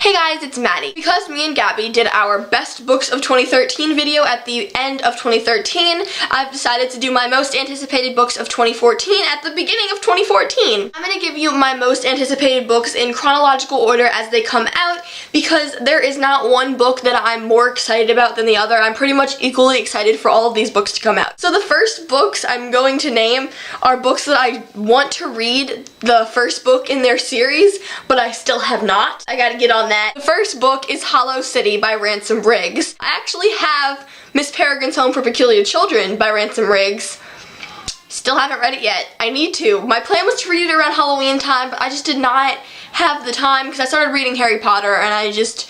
Hey guys, it's Maddie. Because me and Gabby did our best books of 2013 video at the end of 2013, I've decided to do my most anticipated books of 2014 at the beginning of 2014. I'm going to give you my most anticipated books in chronological order as they come out because there is not one book that I'm more excited about than the other. I'm pretty much equally excited for all of these books to come out. So the first books I'm going to name are books that I want to read the first book in their series, but I still have not. I gotta get on that. The first book is Hollow City by Ransom Riggs. I actually have Miss Peregrine's Home for Peculiar Children by Ransom Riggs. Still haven't read it yet. I need to. My plan was to read it around Halloween time, but I just did not have the time because I started reading Harry Potter and I just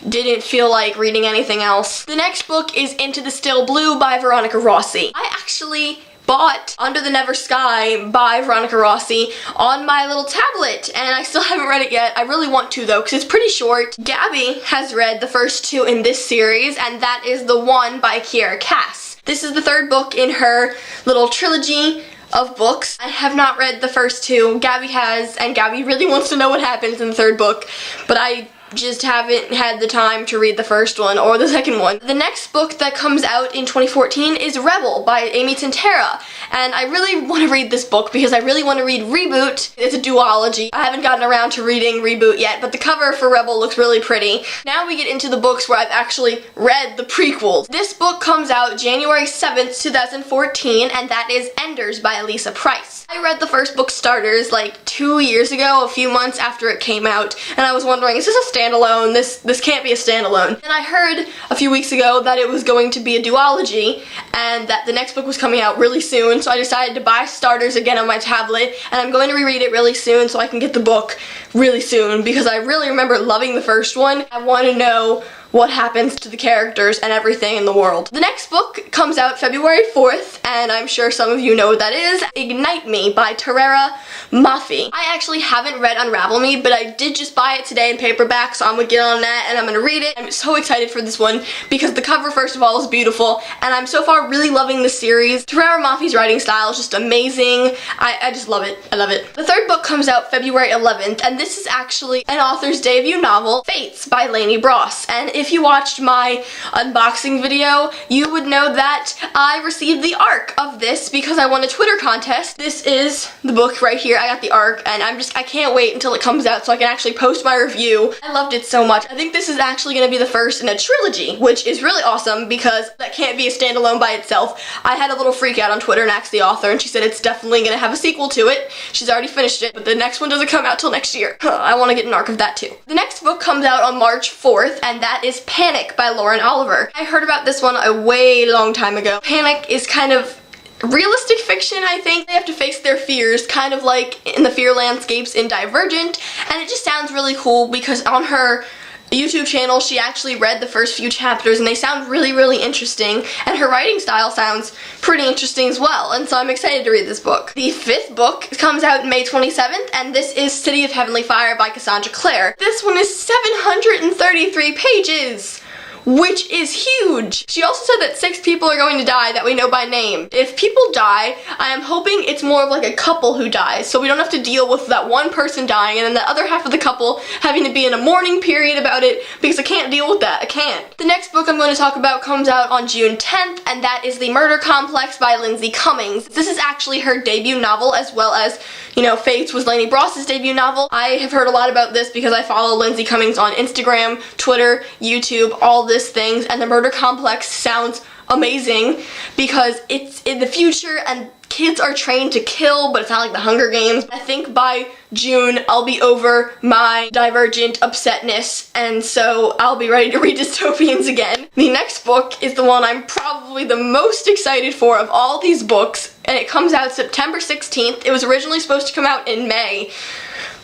didn't feel like reading anything else. The next book is Into the Still Blue by Veronica Rossi. I actually bought Under the Never Sky by Veronica Rossi on my little tablet and I still haven't read it yet. I really want to though because it's pretty short. Gabby has read the first two in this series and that is The One by Keira Cass. This is the third book in her little trilogy of books. I have not read the first two. Gabby has, and Gabby really wants to know what happens in the third book, but I just haven't had the time to read the first one or the second one. The next book that comes out in 2014 is Rebel by Amy Tintera, and I really want to read this book because I really want to read Reboot. It's a duology. I haven't gotten around to reading Reboot yet, but the cover for Rebel looks really pretty. Now we get into the books where I've actually read the prequels. This book comes out January 7th, 2014, and that is Enders by Elisa Price. I read the first book, Starters, like 2 years ago, a few months after it came out, and I was wondering, is this a standalone? This can't be a standalone. And I heard a few weeks ago that it was going to be a duology and that the next book was coming out really soon, so I decided to buy Starters again on my tablet, and I'm going to reread it really soon so I can get the book really soon because I really remember loving the first one. I want to know what happens to the characters and everything in the world. The next book comes out February 4th, and I'm sure some of you know what that is. Ignite Me by Terraria. Mufi. I actually haven't read Unravel Me, but I did just buy it today in paperback, so I'm gonna get on that and I'm gonna read it. I'm so excited for this one because the cover, first of all, is beautiful, and I'm so far really loving the series. Terraria Mufi's writing style is just amazing. I just love it. I love it. The third book comes out February 11th, and this is actually an author's debut novel, Fates by Lainey Bross. And if you watched my unboxing video, you would know that I received the ARC of this because I won a Twitter contest. This is the book right here. I got the ARC and I can't wait until it comes out so I can actually post my review. I loved it so much. I think this is actually going to be the first in a trilogy, which is really awesome because that can't be a standalone by itself. I had a little freak out on Twitter and asked the author and she said it's definitely going to have a sequel to it. She's already finished it, but the next one doesn't come out till next year. I want to get an ARC of that too. The next book comes out on March 4th and that is Panic by Lauren Oliver. I heard about this one a way long time ago. Panic is kind of realistic fiction, I think. They have to face their fears, kind of like in the fear landscapes in Divergent, and it just sounds really cool because on her YouTube channel she actually read the first few chapters and they sound really, really interesting, and her writing style sounds pretty interesting as well, and so I'm excited to read this book. The fifth book comes out May 27th, and this is City of Heavenly Fire by Cassandra Clare. This one is 733 pages! Which is huge! She also said that 6 people are going to die that we know by name. If people die, I am hoping it's more of like a couple who dies, so we don't have to deal with that one person dying and then the other half of the couple having to be in a mourning period about it because I can't deal with that. I can't. The next book I'm going to talk about comes out on June 10th, and that is The Murder Complex by Lindsay Cummings. This is actually her debut novel as well as, you know, Fates was Lainey Bross's debut novel. I have heard a lot about this because I follow Lindsay Cummings on Instagram, Twitter, YouTube, all these things, and The Murder Complex sounds amazing because it's in the future and kids are trained to kill, but it's not like the Hunger Games. I think by June I'll be over my Divergent upsetness, and so I'll be ready to read dystopians again. The next book is the one I'm probably the most excited for of all these books, and it comes out September 16th. It was originally supposed to come out in May,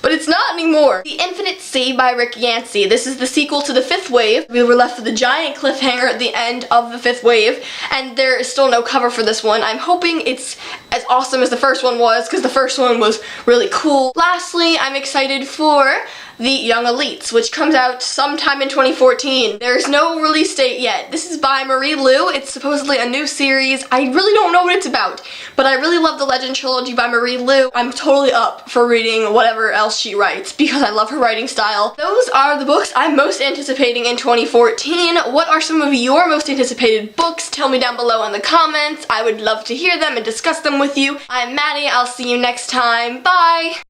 but it's not anymore. The Infinite Sea by Rick Yancey. This is the sequel to The Fifth Wave. We were left with a giant cliffhanger at the end of The Fifth Wave, and there is still no cover for this one. I'm hoping it's as awesome as the first one was, because the first one was really cool. Lastly, I'm excited for The Young Elites, which comes out sometime in 2014. There's no release date yet. This is by Marie Lu. It's supposedly a new series. I really don't know what it's about, but I really love the Legend trilogy by Marie Lu. I'm totally up for reading whatever else she writes because I love her writing style. Those are the books I'm most anticipating in 2014. What are some of your most anticipated books? Tell me down below in the comments. I would love to hear them and discuss them with you. I'm Maddie. I'll see you next time. Bye!